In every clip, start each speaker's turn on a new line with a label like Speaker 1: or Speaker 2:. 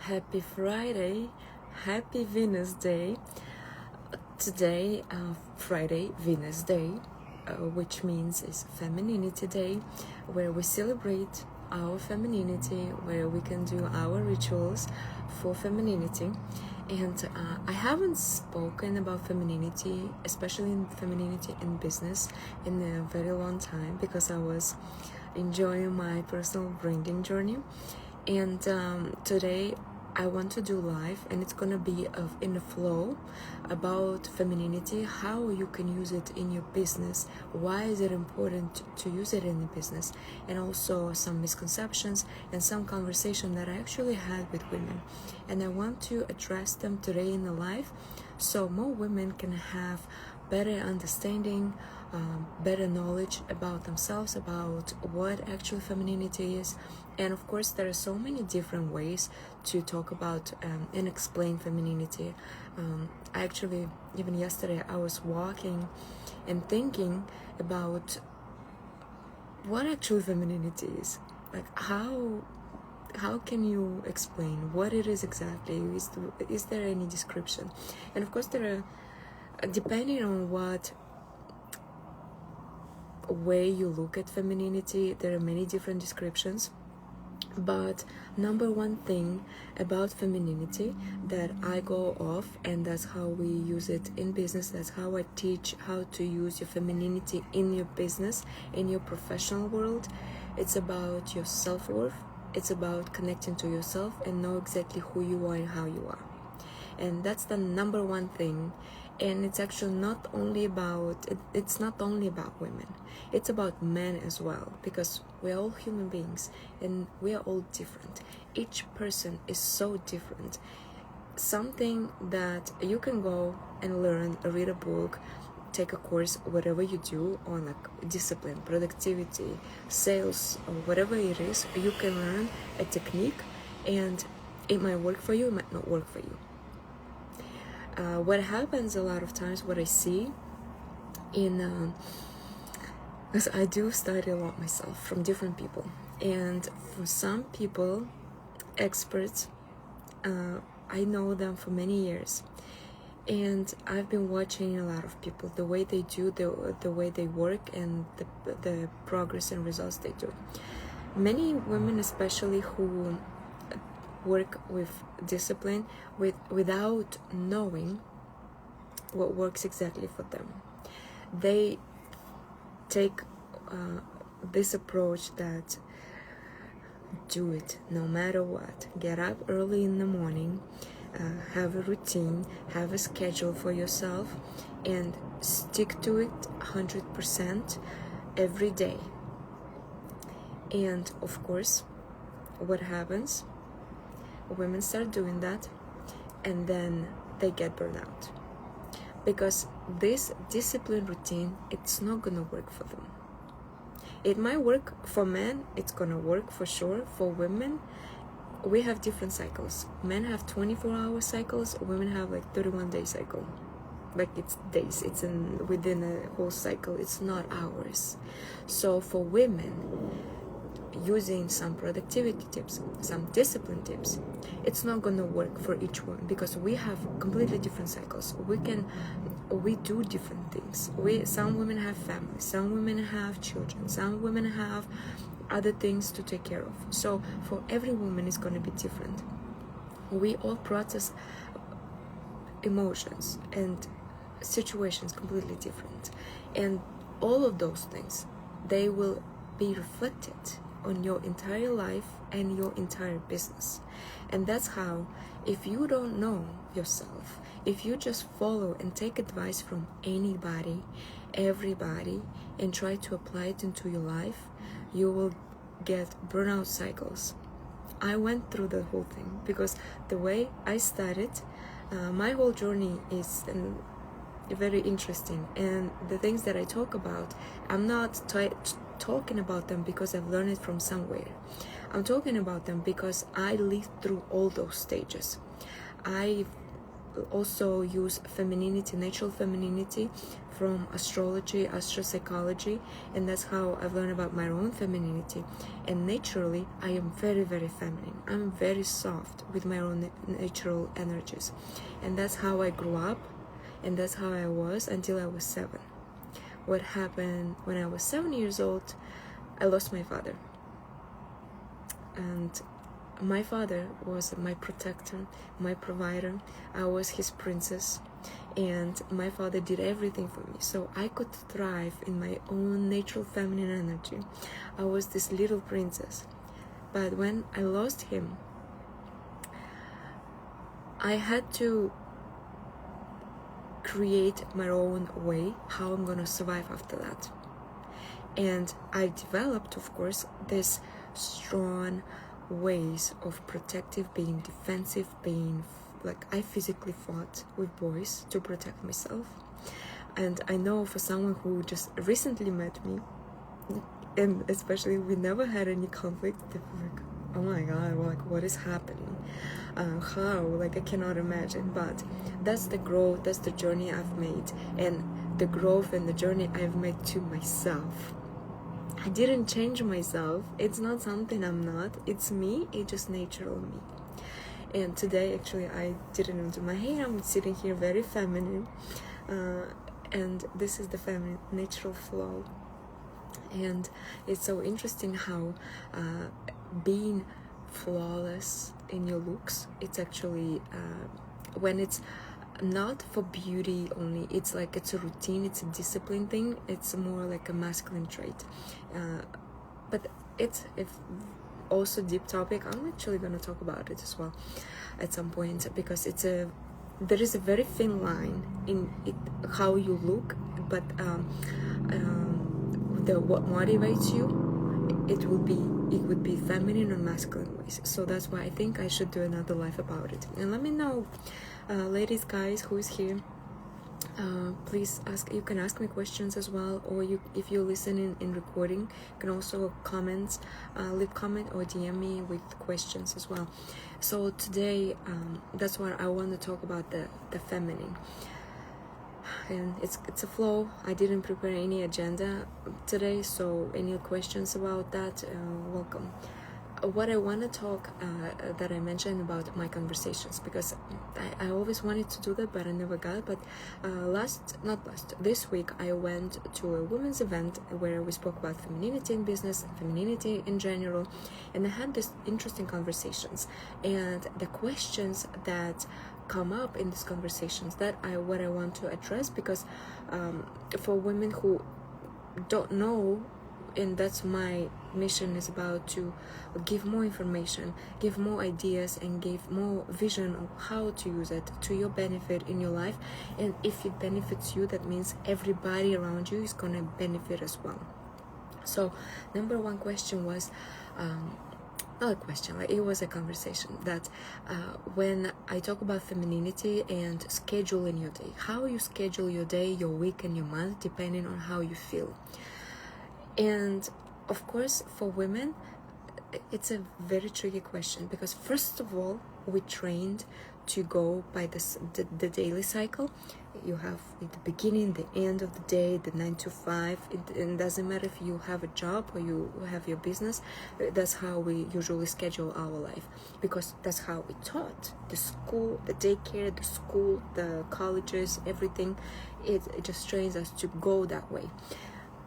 Speaker 1: Happy Friday, happy Venus Day. Today, Friday, Venus Day, which means it's Femininity Day, where we celebrate our femininity, where we can do our rituals for femininity. And I haven't spoken about femininity, especially in femininity in business, in a very long time because I was enjoying my personal branding journey. And today I want to do live, and it's gonna be in the flow about femininity, how you can use it in your business, why is it important to use it in the business, and also some misconceptions and some conversation that I actually had with women, and I want to address them today in the live so more women can have better understanding, better knowledge about themselves, about what actual femininity is. And of course there are so many different ways to talk about and explain femininity. I actually, even yesterday, I was walking and thinking about what actual femininity is. Like how can you explain what it is exactly? Is there any description? And of course there are, depending on what way you look at femininity, there are many different descriptions. But number one thing about femininity that I go off, and that's how we use it in business, that's how I teach how to use your femininity in your business, in your professional world. It's about your self-worth. It's about connecting to yourself and know exactly who you are and how you are. And that's the number one thing. And it's actually not only about it's not only about women, it's about men as well, because we're all human beings and we are all different. Each person is so different. Something that you can go and learn, read a book, take a course, whatever you do on like discipline, productivity, sales, or whatever it is, you can learn a technique and it might work for you, it might not work for you. What happens a lot of times, what I see in because I do study a lot myself from different people, and for some people, experts, I know them for many years, and I've been watching a lot of people, the way they do, the way they work, and the progress and results they do. Many women, especially who work with discipline without knowing what works exactly for them, they take this approach that do it no matter what, get up early in the morning, have a routine, have a schedule for yourself, and stick to it 100% every day. And of course, what happens? Women start doing that, and then they get burned out, because this discipline routine, it's not gonna work for them. It might work for men, it's gonna work for sure. For women, we have different cycles. Men have 24-hour cycles, women have like 31-day cycle. Like it's days, it's within a whole cycle, it's not hours. So for women, using some productivity tips, some discipline tips, it's not going to work for each one, because we have completely different cycles. We do different things. Some women have families, some women have children, some women have other things to take care of. So for every woman, it's going to be different. We all process emotions and situations completely different, and all of those things, they will be reflected on your entire life and your entire business. And that's how, if you don't know yourself, if you just follow and take advice from anybody, everybody, and try to apply it into your life, you will get burnout cycles. I went through the whole thing, because the way I started, my whole journey is very interesting, and the things that I talk about, I'm not talking about them because I've learned it from somewhere. I'm talking about them because I lived through all those stages. I also use femininity, natural femininity, from astrology, astropsychology, and that's how I've learned about my own femininity. And naturally, I am very, very feminine. I'm very soft with my own natural energies, and that's how I grew up, and that's how I was until I was 7. What happened when I was 7 years old? I lost my father, and my father was my protector, my provider. I was his princess, and my father did everything for me so I could thrive in my own natural feminine energy. I was this little princess. But when I lost him, I had to create my own way how I'm gonna survive after that. And I developed, of course, this strong ways of protective, being defensive, being like I physically fought with boys to protect myself. And I know for someone who just recently met me, and especially we never had any conflict, they were like, oh my god, like what is happening? How? Like I cannot imagine. But that's the growth, that's the journey I've made, and the growth and the journey I've made to myself. I didn't change myself. It's not something I'm not. It's me. It's just natural me. And today, actually, I didn't even do my hair. I'm sitting here very feminine. And this is the feminine natural flow. And it's so interesting how being flawless in your looks, it's actually, when it's not for beauty only, it's like it's a routine, it's a discipline thing, it's more like a masculine trait, but it's also deep topic. I'm actually going to talk about it as well at some point, because there is a very thin line in it, how you look, but what motivates you, it would be feminine or masculine ways. So that's why I think I should do another live about it. And let me know, ladies, guys, who is here, please ask. You can ask me questions as well, or if you listen in recording, you can also comment, leave comment or DM me with questions as well. So today, that's what I want to talk about, the feminine. And it's a flow. I didn't prepare any agenda today, so any questions about that, welcome. What I want to talk, that I mentioned about my conversations, because I always wanted to do that, but I never got. But this week I went to a women's event where we spoke about femininity in business, femininity in general, and I had these interesting conversations. And the questions that come up in these conversations, what I want to address, because for women who don't know, and that's my mission, is about to give more information, give more ideas, and give more vision of how to use it to your benefit in your life. And if it benefits you, that means everybody around you is gonna benefit as well. So number one question was, not a question, like it was a conversation, that when I talk about femininity and scheduling your day, how you schedule your day, your week, and your month, depending on how you feel. And of course, for women, it's a very tricky question, because first of all, we trained to go by the daily cycle. You have the beginning, the end of the day, the 9 to 5. It doesn't matter if you have a job or you have your business. That's how we usually schedule our life, because that's how we taught. The school, the daycare, the school, the colleges, everything, it just trains us to go that way.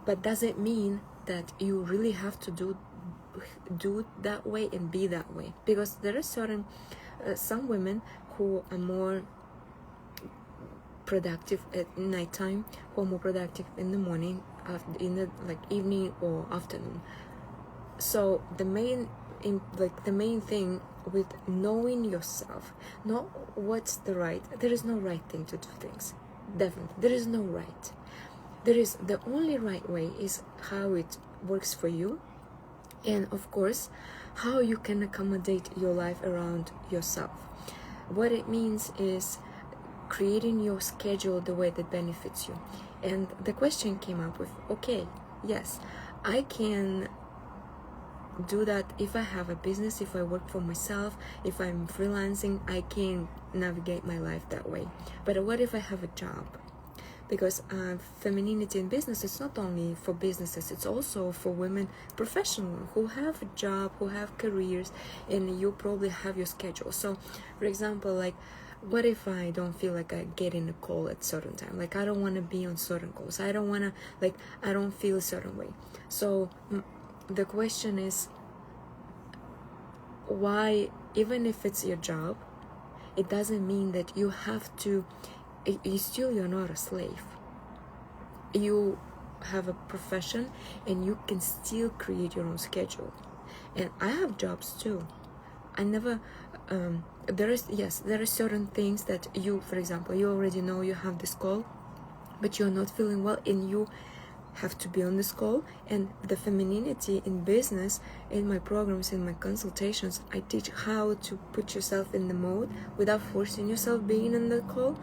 Speaker 1: But does it mean that you really have to do that way and be that way? Because there are certain some women who are more productive at nighttime, who are more productive in the morning, in the evening or afternoon. So the main thing with knowing yourself, not what's the right. There is no right thing to do things. Definitely, there is no right. The only right way is how it works for you, and of course how you can accommodate your life around yourself. What it means is creating your schedule the way that benefits you. And the question came up with, okay, yes, I can do that if I have a business, if I work for myself, if I'm freelancing, I can navigate my life that way. But what if I have a job? Because femininity in business, it's not only for businesses, it's also for women professionals who have a job, who have careers, and you probably have your schedule. So for example, like, what if I don't feel like I get in a call at certain time? Like, I don't want to be on certain calls, I don't want to, like, I don't feel a certain way. So the question is, why, even if it's your job, it doesn't mean that you have to, you're not a slave. You have a profession and you can still create your own schedule. And I have jobs too. I never there are certain things that you, for example, you already know you have this call, but you're not feeling well and you have to be on this call. And the femininity in business, in my programs, in my consultations, I teach how to put yourself in the mode without forcing yourself being in the call,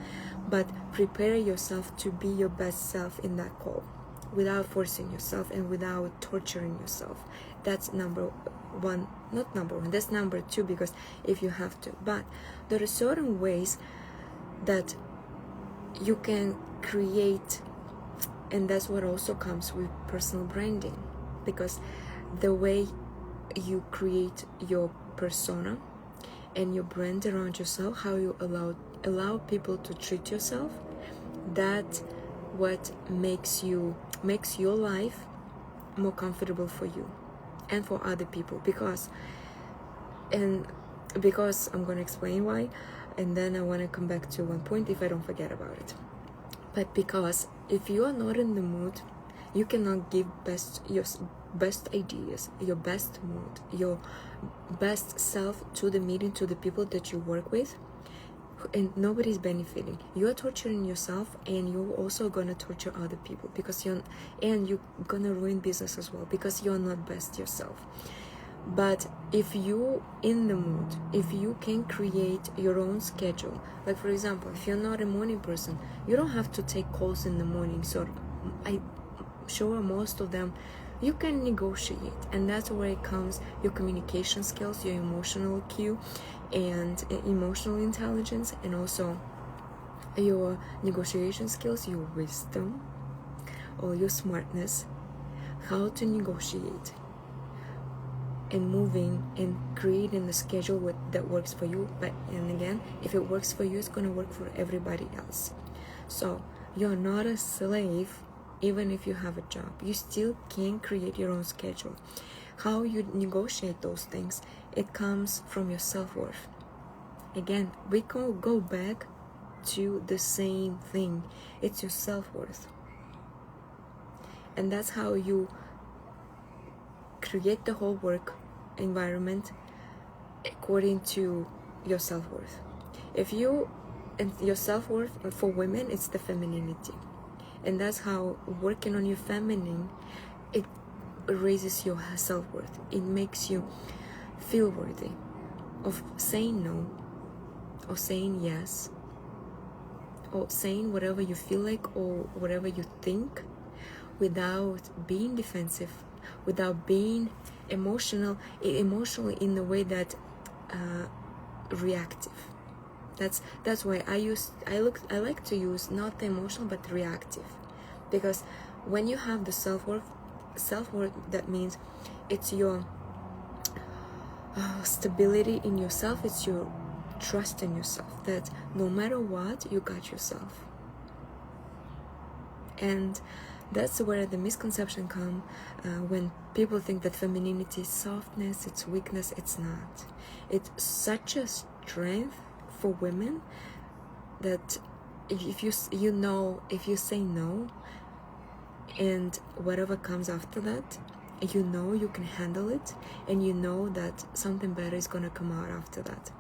Speaker 1: but prepare yourself to be your best self in that call without forcing yourself and without torturing yourself. That's number one, not number one, that's number two, because if you have to. But there are certain ways that you can create, and that's what also comes with personal branding, because the way you create your persona and your brand around yourself, how you allow people to treat yourself, that's what makes your life more comfortable for you and for other people. Because I'm going to explain why, and then I want to come back to one point if I don't forget about it. But because if you are not in the mood, you cannot give your best ideas, your best mood, your best self to the meeting, to the people that you work with, and nobody's benefiting. You are torturing yourself, and you're also gonna torture other people, because you're gonna ruin business as well, because you're not best yourself. But if you in the mood, if you can create your own schedule, like for example, if you're not a morning person, you don't have to take calls in the morning. So I'm sure most of them you can negotiate, and that's where it comes your communication skills, your emotional cue and emotional intelligence, and also your negotiation skills, your wisdom or your smartness, how to negotiate and moving and creating the schedule that works for you. But and again, if it works for you, it's going to work for everybody else. So you're not a slave. Even if you have a job, you still can create your own schedule. How you negotiate those things, it comes from your self-worth. Again, we can go back to the same thing. It's your self-worth, and that's how you create the whole work environment according to your self-worth. And your self-worth for women, it's the femininity, and that's how working on your feminine, it raises your self-worth. It makes you feel worthy of saying no, or saying yes, or saying whatever you feel like or whatever you think, without being defensive, without being emotional in the way that reactive. That's why I like to use not the emotional but reactive, because when you have the self-worth, that means it's your stability in yourself, it's your trust in yourself, that no matter what, you got yourself. And that's where the misconception come when people think that femininity is softness, it's weakness. It's not. It's such a strength for women that if you say no, and whatever comes after that, you can handle it, and you know that something better is gonna come out after that.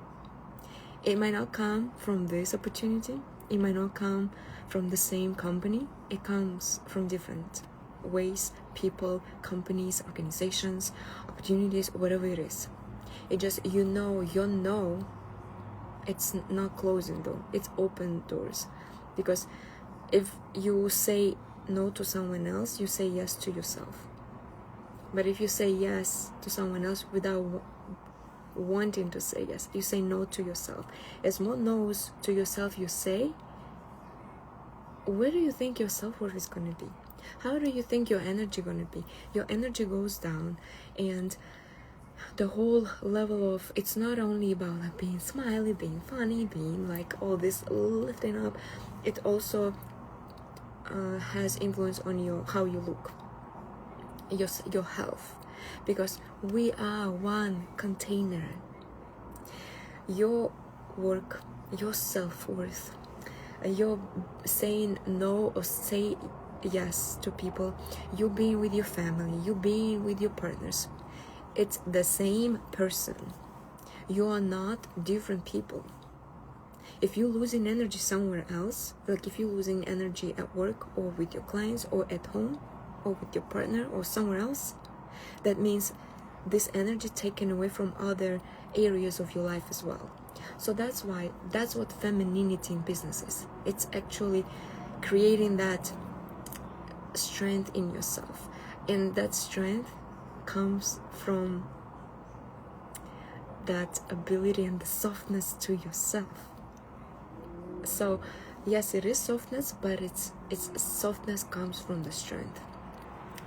Speaker 1: It might not come from this opportunity, it might not come from the same company, it comes from different ways, people, companies, organizations, opportunities, whatever it is. It just, your no, it's not closing door, it's open doors. Because if you say no to someone else, you say yes to yourself. But if you say yes to someone else without wanting to say yes, you say no to yourself. As more no's to yourself you say, where do you think your self-worth is going to be? How do you think your energy going to be? Your energy goes down, and the whole level of, it's not only about like being smiley, being funny, being like all this lifting up, it also has influence on how you look, your health, because we are one container. Your work, your self-worth, you're saying no or say yes to people, you being with your family, you being with your partners, it's the same person. You are not different people. If you're losing energy somewhere else, like if you're losing energy at work or with your clients or at home or with your partner or somewhere else, that means this energy taken away from other areas of your life as well. So that's what femininity in business is. It's actually creating that strength in yourself, and that strength comes from that ability and the softness to yourself. So yes, it is softness, but it's softness comes from the strength.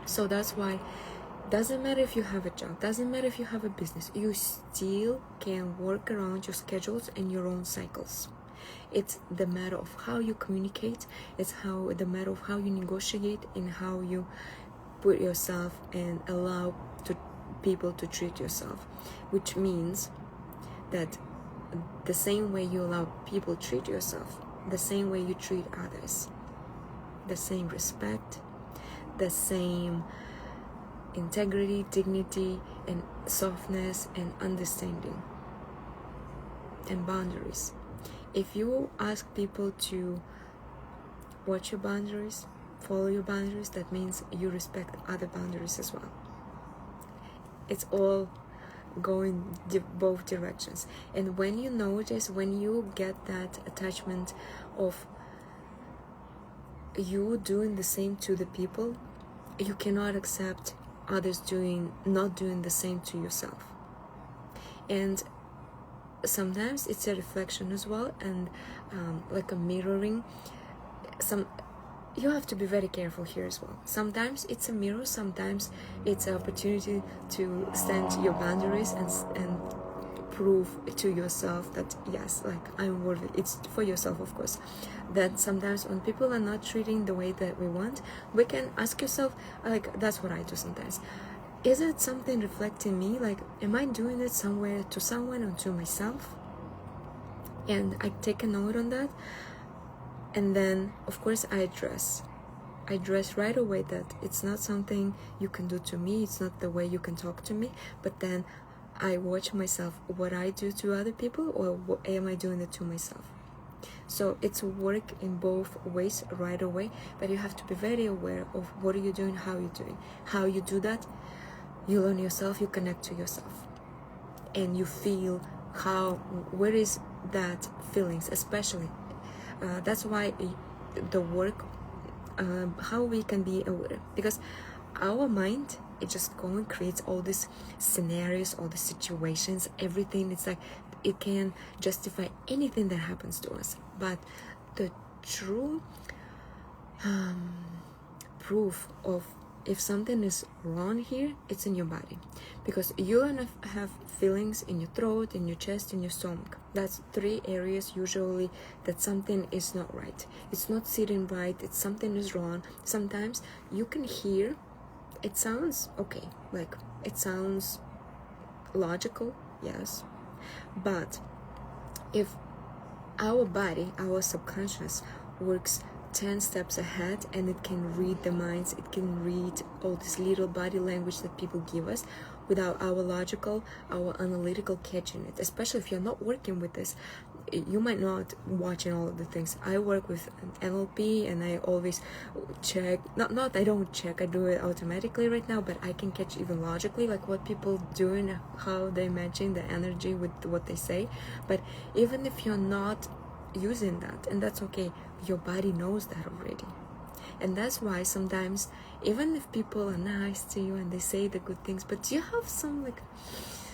Speaker 1: So that's why, doesn't matter if you have a job, doesn't matter if you have a business, you still can work around your schedules and your own cycles. It's the matter of how you communicate, it's the matter of how you negotiate and how you put yourself and allow people to treat yourself, which means that the same way you allow people to treat yourself, the same way you treat others, the same respect, the same integrity, dignity, and softness, and understanding, and boundaries. If you ask people to watch your boundaries, follow your boundaries, that means you respect other boundaries as well. It's all going both directions. And when you notice, when you get that attachment of you doing the same to the people, you cannot accept others not doing the same to yourself. And sometimes it's a reflection as well, and like a mirroring. You have to be very careful here as well. Sometimes it's a mirror, sometimes it's an opportunity to stand your boundaries and prove to yourself that yes, like I'm worthy. It's for yourself, of course. That sometimes when people are not treating the way that we want, we can ask yourself, like that's what I do sometimes. Is it something reflecting me? Like, am I doing it somewhere to someone or to myself? And I take a note on that. And then, of course, I address right away that it's not something you can do to me, it's not the way you can talk to me, but then I watch myself, what I do to other people, or what am I doing it to myself? So it's work in both ways right away, but you have to be very aware of what are you doing, how you're doing. How you do that, you learn yourself, you connect to yourself, and you feel where is that feelings, especially. That's why the work, how we can be aware, because our mind, it just creates all these scenarios, all these situations, everything. It's like it can justify anything that happens to us, but the true proof of if something is wrong here, it's in your body, because you're gonna have feelings in your throat, in your chest, in your stomach. That's 3 areas usually that something is not right. It's not sitting right, it's something is wrong. Sometimes you can hear, it sounds okay, like it sounds logical, yes, but if our body, our subconscious works 10 steps ahead, and it can read the minds, it can read all this little body language that people give us without our logical, our analytical catching it. Especially if you're not working with this, you might not watching all of the things. I work with NLP, and I always check, not I don't check, I do it automatically right now, but I can catch even logically, like what people doing, how they matching the energy with what they say. But even if you're not using that, and that's okay, your body knows that already. And that's why sometimes, even if people are nice to you and they say the good things, but you have some like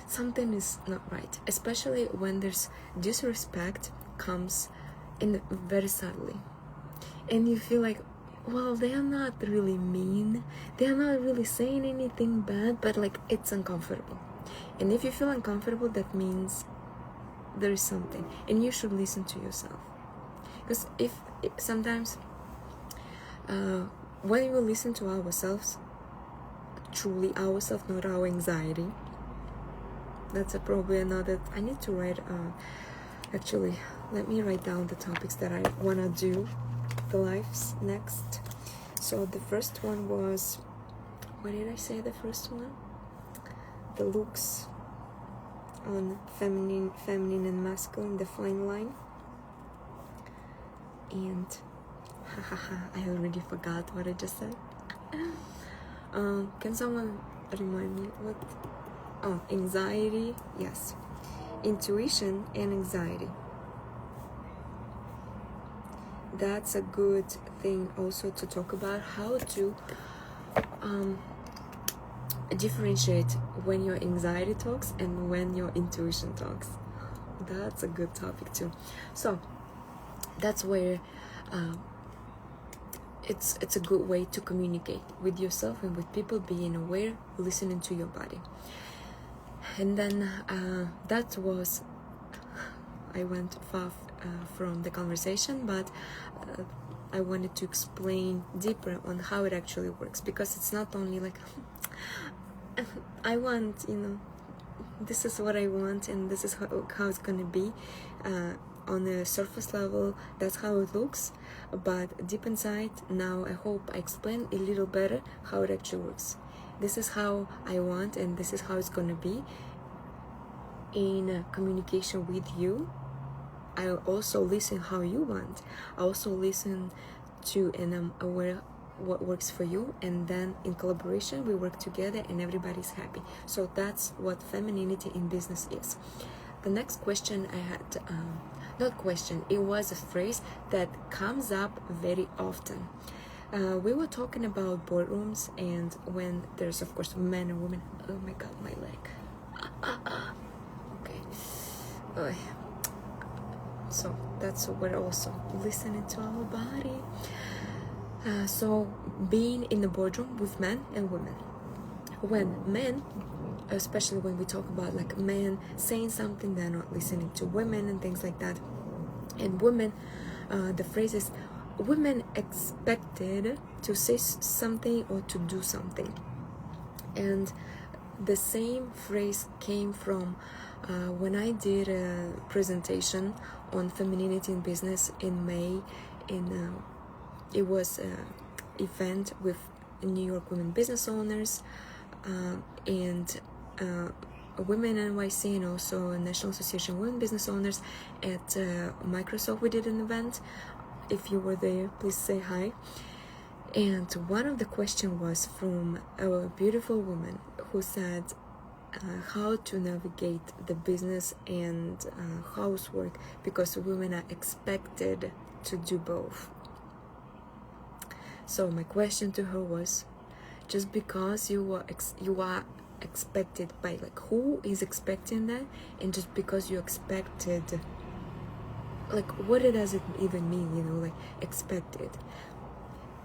Speaker 1: something is not right, especially when there's disrespect comes in very subtly, and you feel like, well, they are not really mean, they are not really saying anything bad, but like it's uncomfortable. And if you feel uncomfortable, that means there is something, and you should listen to yourself. Because if sometimes when we listen to ourselves, truly ourselves, not our anxiety, that's probably another, I need to write, actually, let me write down the topics that I want to do the lives next. So the first one was, what did I say the first one? The looks on feminine and masculine, the fine line. And I already forgot what I just said. Can someone remind me what? Oh, anxiety, yes. Intuition and anxiety. That's a good thing also to talk about, how to differentiate when your anxiety talks and when your intuition talks. That's a good topic too. So that's where it's a good way to communicate with yourself and with people, being aware, listening to your body. And then that was, I went far from the conversation, but I wanted to explain deeper on how it actually works, because it's not only like I want, this is what I want and this is how it's gonna be. On the surface level, that's how it looks, but deep inside, now I hope I explain a little better how it actually works. This is how I want, and this is how it's gonna be in communication with you. I also listen how you want. I also listen to, and I'm aware what works for you, and then in collaboration we work together and everybody's happy. So that's what femininity in business is. The next question I had, not question, it was a phrase that comes up very often. We were talking about boardrooms, and when there's of course men and women. Oh my god, my leg. Okay. So that's what we're also listening to our body. So being in the boardroom with men and women. When men, especially when we talk about like men saying something, they're not listening to women and things like that. And women, the phrase is, women expected to say something or to do something. And the same phrase came from when I did a presentation on femininity in business in May. It was an event with New York women business owners and Women NYC, and also National Association of Women Business Owners. At Microsoft we did an event. If you were there, please say hi. And one of the questions was from a beautiful woman who said how to navigate the business and housework, because women are expected to do both. So my question to her was, just because you are expected by, like, who is expecting that? And just because you expected, like, what does it even mean, like expected?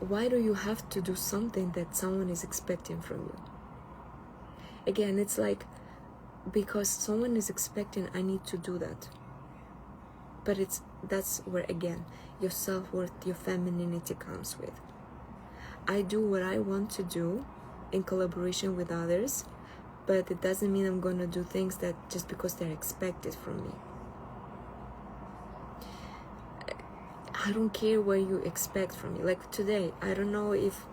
Speaker 1: Why do you have to do something that someone is expecting from you? Again, it's like, because someone is expecting, I need to do that. But that's where, again, your self-worth, your femininity comes with. I do what I want to do in collaboration with others, but it doesn't mean I'm gonna do things that just because they're expected from me. I don't care what you expect from me. Like today, I don't know if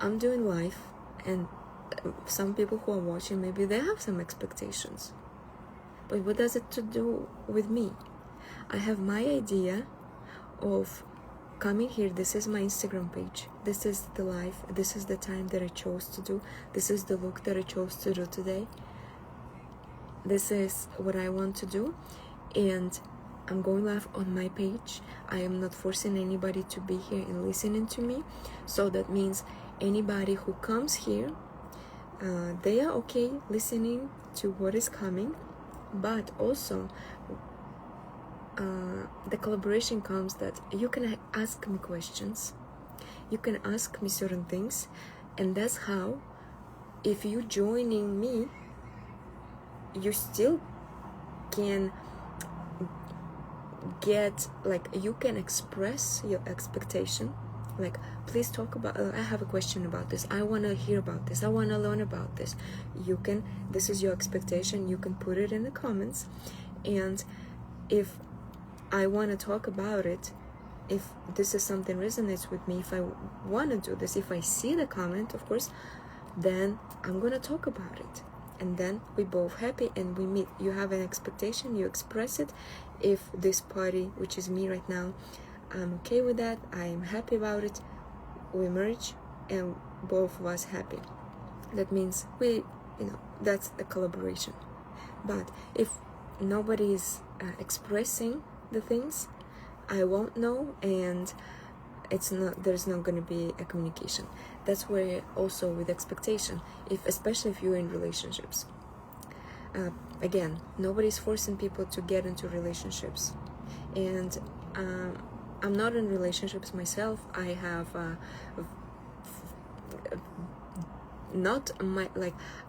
Speaker 1: I'm doing live, and some people who are watching, maybe they have some expectations. But what does it to do with me? I have my idea of coming here. This is my Instagram page. This is the live. This is the time that I chose to do. This is the look that I chose to do today. This is what I want to do. And I'm going live on my page. I am not forcing anybody to be here and listening to me. So that means anybody who comes here, they are okay listening to what is coming, but also the collaboration comes that you can ask me questions, you can ask me certain things, and that's how, if you joining me, you still can get, like, you can express your expectation, like, please talk about, I have a question about this, I want to hear about this, I want to learn about this. You can, this is your expectation, you can put it in the comments, and if I want to talk about it, if this is something resonates with me, if I want to do this, if I see the comment, of course, then I'm gonna talk about it, and then we both happy and we meet. You have an expectation, you express it. If this party, which is me right now, I'm okay with that, I am happy about it, we merge and both of us happy. That means we, that's the collaboration. But if nobody is expressing the things, I won't know, and there's not going to be a communication. That's where also with expectation, especially if you're in relationships, again, nobody's forcing people to get into relationships, and I'm not in relationships myself. I have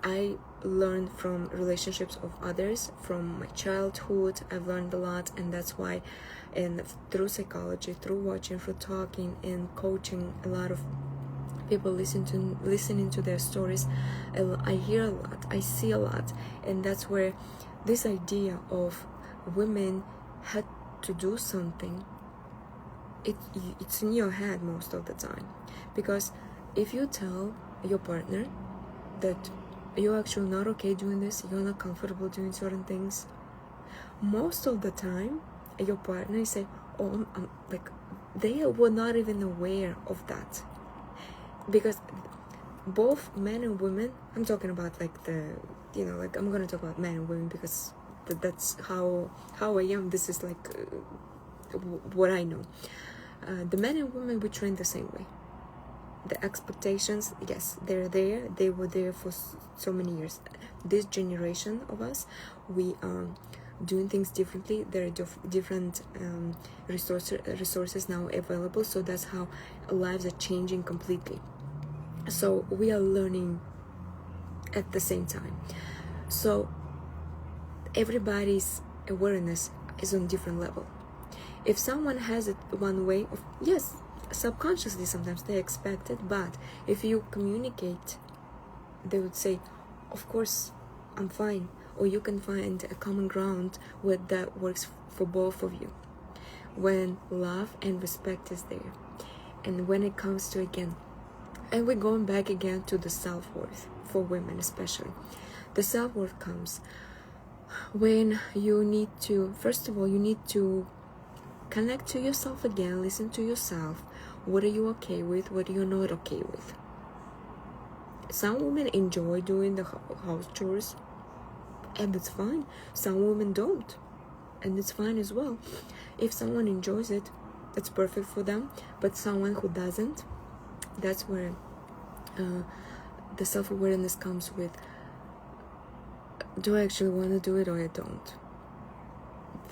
Speaker 1: I learned from relationships of others, from my childhood. I've learned a lot, and that's why, and through psychology, through watching, through talking and coaching a lot of people, listening to their stories, I hear a lot, I see a lot, and that's where this idea of women had to do something, it's in your head most of the time, because if you tell your partner that you're actually not okay doing this, you're not comfortable doing certain things, most of the time your partner say, oh, like, they were not even aware of that, because both men and women, I'm talking about like I'm gonna talk about men and women because that's how I am. This is like what I know. The men and women, we train the same way. The expectations, yes, they're there. They were there for so many years. This generation of us, we are doing things differently. There are different resources now available. So that's how lives are changing completely. So we are learning at the same time. So everybody's awareness is on different level. If someone has it one way, yes, subconsciously sometimes they expect it, but if you communicate, they would say, of course, I'm fine, or you can find a common ground where that works for both of you, when love and respect is there. And when it comes to, again, and we're going back again to the self-worth, for women especially, the self-worth comes when you need to, first of all, you need to connect to yourself again, listen to yourself. What are you okay with? What are you not okay with? Some women enjoy doing the house chores, and it's fine. Some women don't, and it's fine as well. If someone enjoys it, that's perfect for them. But someone who doesn't, that's where the self-awareness comes with, do I actually want to do it or I don't?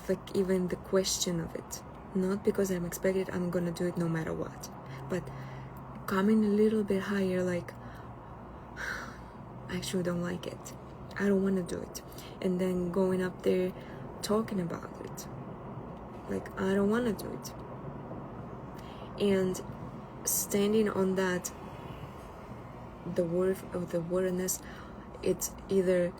Speaker 1: Like, even the question of it. Not because I'm expected, I'm gonna do it no matter what, but coming a little bit higher, like, I actually don't like it, I don't want to do it, and then going up there talking about it, like, I don't want to do it, and standing on that, the worth of the awareness. It's either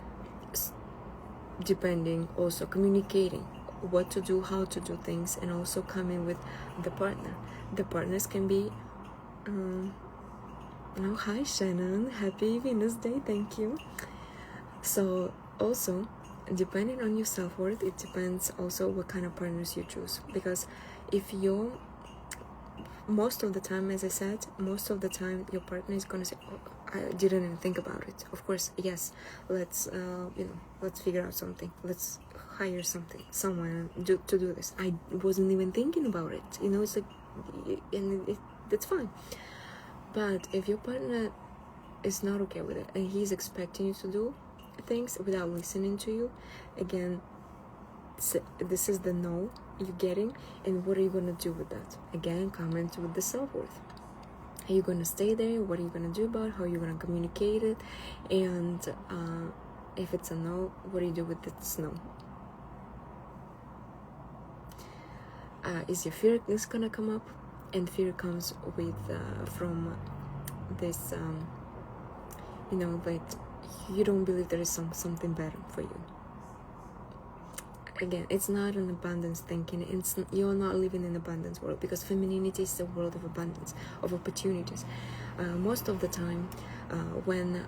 Speaker 1: depending, also communicating what to do, how to do things, and also coming with the partner. The partners can be oh, hi Shannon, happy Venus Day, thank you. So also, depending on your self-worth, it depends also what kind of partners you choose, because if you're, most of the time, as I said, most of the time your partner is gonna say, oh, I didn't even think about it. Of course, yes, let's let's figure out something. hire someone to do this. I wasn't even thinking about it, it's like, and that's fine. But if your partner is not okay with it and he's expecting you to do things without listening to you, again, this is the no you're getting. And what are you gonna do with that? Again, comment with the self-worth. Are you gonna stay there? What are you gonna do about it? How are you gonna communicate it? And if it's a no, what do you do with this no? Is your fear is gonna come up? And fear comes with from this that you don't believe there is something better for you. Again, it's not an abundance thinking. You're not living in abundance world, because femininity is the world of abundance, of opportunities. Most of the time, when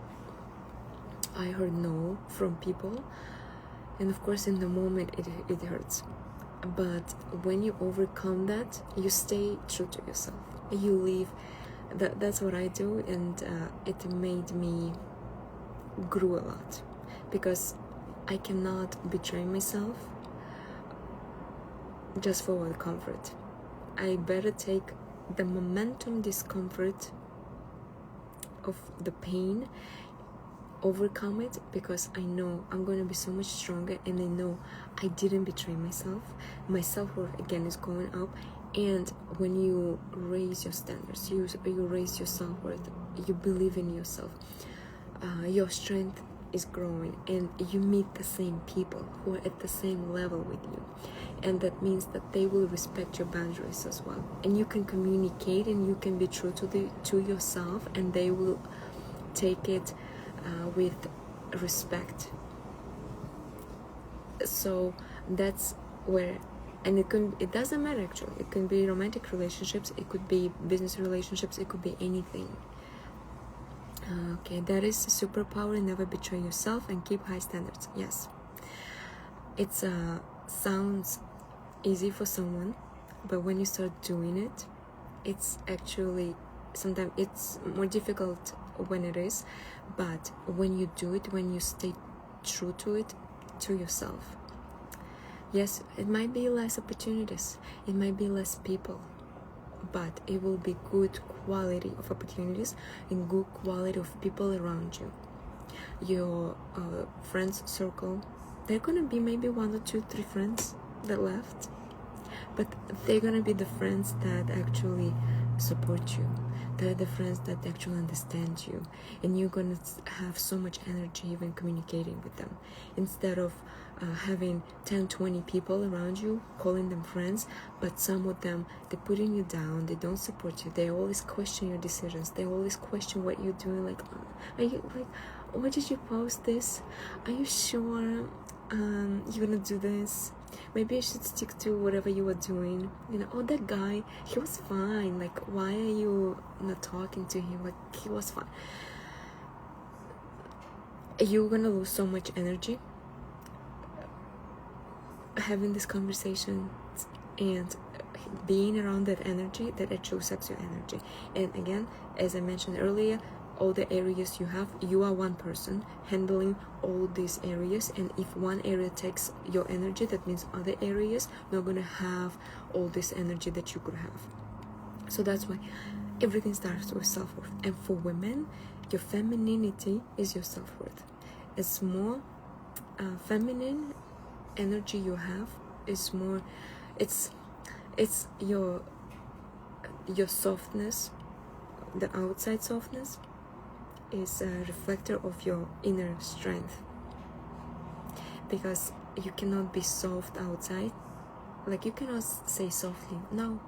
Speaker 1: I heard no from people, and of course in the moment it hurts, but when you overcome that, you stay true to yourself. You leave. That's what I do, and it made me grow a lot, because I cannot betray myself just for the comfort. I better take the momentum discomfort of the pain, overcome it, because I know I'm going to be so much stronger, and I know I didn't betray myself. My self-worth again is going up. And when you raise your standards, you raise your self-worth, you believe in yourself, your strength is growing, and you meet the same people who are at the same level with you, and that means that they will respect your boundaries as well, and you can communicate and you can be true to yourself, and they will take it with respect. So that's where, and it doesn't matter actually, it can be romantic relationships, it could be business relationships, it could be anything. Okay, that is a superpower. Never betray yourself and keep high standards. Yes, it sounds easy for someone, but when you start doing it, it's actually, sometimes it's more difficult when it is, but when you do it, when you stay true to it, to yourself, yes, it might be less opportunities, it might be less people, but it will be good quality of opportunities and good quality of people around you. Your friends circle, they're gonna be maybe 1 or 2, 3 friends that left, but they're gonna be the friends that actually support you. They're the friends that actually understand you, and you're gonna have so much energy even communicating with them, instead of having 10, 20 people around you, calling them friends, but some of them, they're putting you down, they don't support you, they always question your decisions, they always question what you're doing, like, are you, like, why did you post this? Are you sure you're gonna do this? Maybe I should stick to whatever you were doing. Oh, that guy, he was fine, like, why are you not talking to him? Like, he was fine. You're gonna lose so much energy having this conversation and being around that energy that actually sucks your energy. And again, as I mentioned earlier, all the areas you are one person handling all these areas, and if one area takes your energy, that means other areas not gonna have all this energy that you could have. So that's why everything starts with self-worth. And for women, your femininity is your self-worth. As more feminine energy you have, is more, it's your softness, the outside softness is a reflector of your inner strength, because you cannot be soft outside, like you cannot say softly no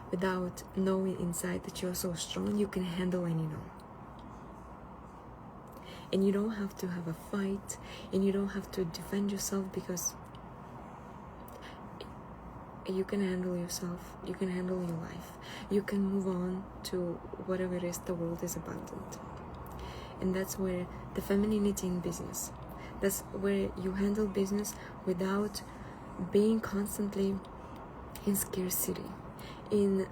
Speaker 1: without knowing inside that you're so strong you can handle any no. And you don't have to have a fight, and you don't have to defend yourself, because you can handle yourself, you can handle your life, you can move on to whatever it is. The world is abundant. And that's where the femininity in business, that's where you handle business without being constantly in scarcity, in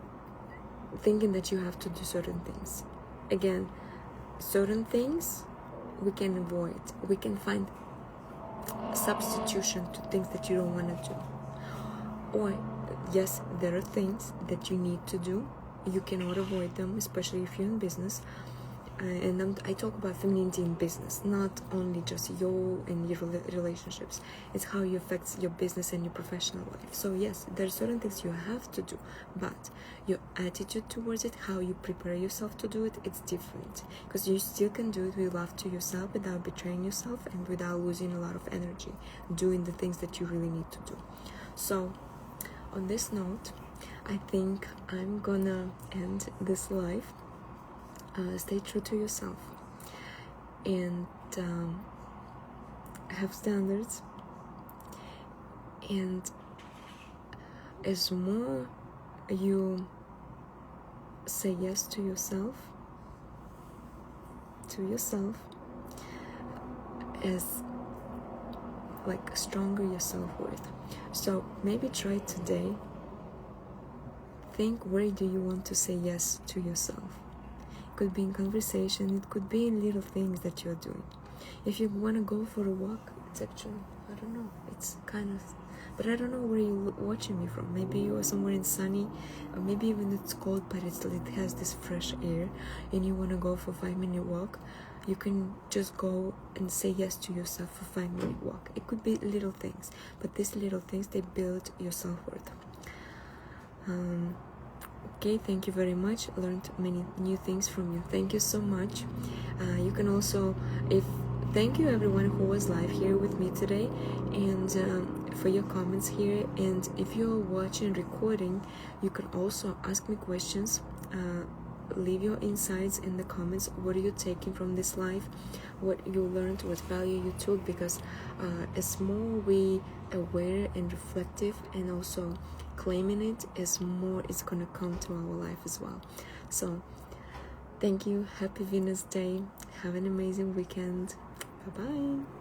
Speaker 1: thinking that you have to do certain things. Again, certain things we can avoid, we can find substitution to things that you don't want to do. Or yes, there are things that you need to do. You cannot avoid them, especially if you're in business. I talk about femininity in business, not only just you and your relationships. It's how it affects your business and your professional life. So yes, there are certain things you have to do, but your attitude towards it, how you prepare yourself to do it, it's different. Because you still can do it with love to yourself without betraying yourself and without losing a lot of energy doing the things that you really need to do. So on this note, I think I'm gonna end this live. Stay true to yourself and have standards, and as more you say yes to yourself, as like stronger your self-worth. So maybe try today, think, where do you want to say yes to yourself? Could be in conversation, it could be in little things that you're doing. If you want to go for a walk, it's actually, I don't know, it's kind of, but I don't know where you're watching me from. Maybe you are somewhere in sunny, or maybe even it's cold, but it has this fresh air, and you want to go for a 5-minute walk. You can just go and say yes to yourself for a 5-minute walk. It could be little things, but these little things, they build your self-worth. Okay, thank you very much. Learned many new things from you. Thank you so much. You can also, thank you everyone who was live here with me today, and for your comments here. And if you're watching recording, you can also ask me questions. Leave your insights in the comments. What are you taking from this live? What you learned, what value you took? Because as more we aware and reflective and also claiming it, as more it's gonna come to our life as well. So thank you. Happy Venus Day. Have an amazing weekend. Bye bye.